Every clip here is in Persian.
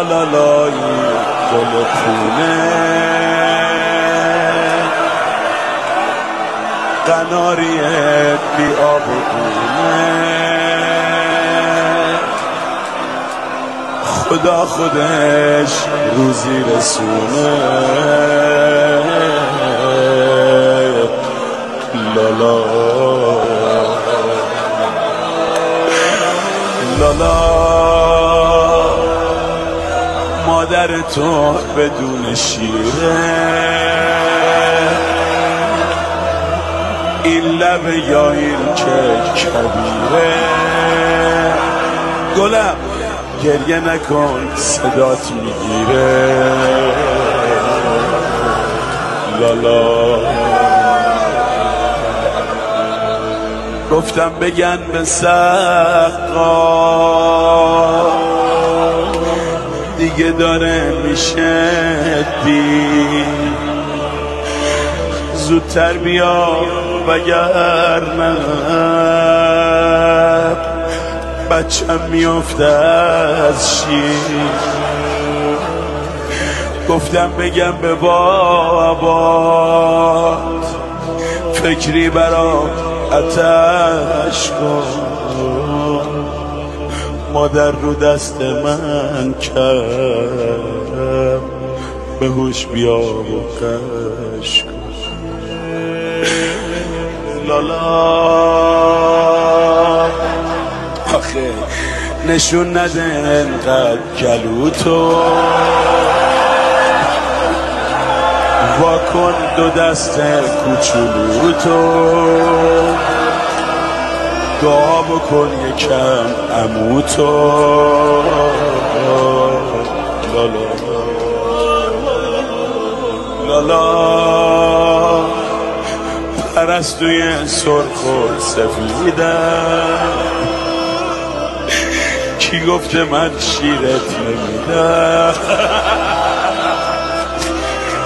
لالایی گل خونه قناریت بی آب و گونه خدا خودش روزی رسونه لالا لالا مادر تو بدون شیره این لب یا این که کبیره گلم گریه نکن صدات میگیره لالا گفتم بگن به سقا دیگه داره میشه دی زودتر بیا وگرنه بچم میافته از شیر گفتم بگم به بابا فکری برام آتش کن مادر رو دست من کرد به هوش بیا و قش کن لالا آخه نشون نده انقدر گلوتو واکن دو دست کوچولوتو دعا بکن یکم عموتو لالا لالا پرستوی سرخ و سفیدم کی گفته من شیرت نمیدم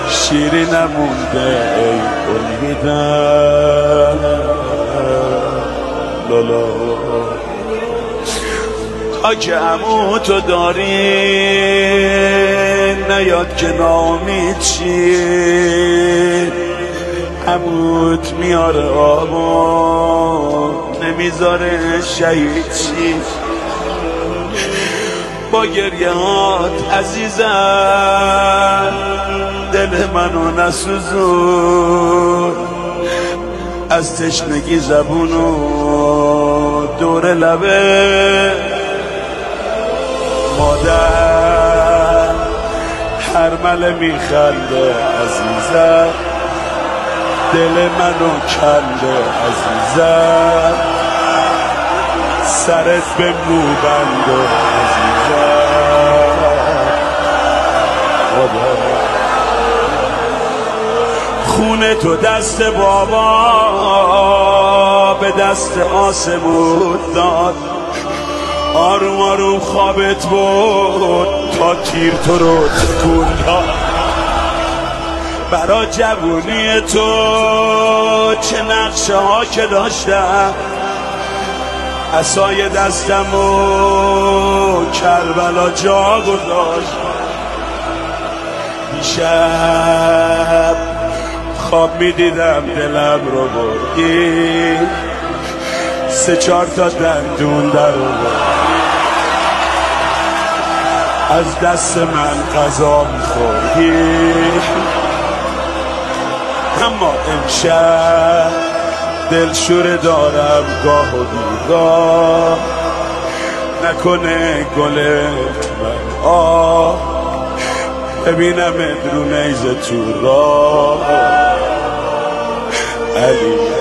شیری نمونده ای امیدم لالا تا که عمو تو داری نیاد که ناامید شی عموت میاره آبو نمیذاره شهید شی با گریه هات عزیزم دل منو نسوزون از تشنگی زبونو دور لبه مادر هر مله میخنده عزیزم دل منو کنده عزیزم سرت به مو بنده عزیزم خونه تو دست بابا به دست آسمون داد آروم آروم خوابت بود تا تیر تو رو تکون داد برا جوونی تو چه نقشه ها که داشتم عصای دستم و کربلا جا گذاشت دیشب خواب میدیدم دلم رو بردی سه چار تا دندون در از دست من غذا میخوردی اما امشب دلشوره دارم گاه و بیگاه نکنه گلت من ببینم رو نیزه تو راه علی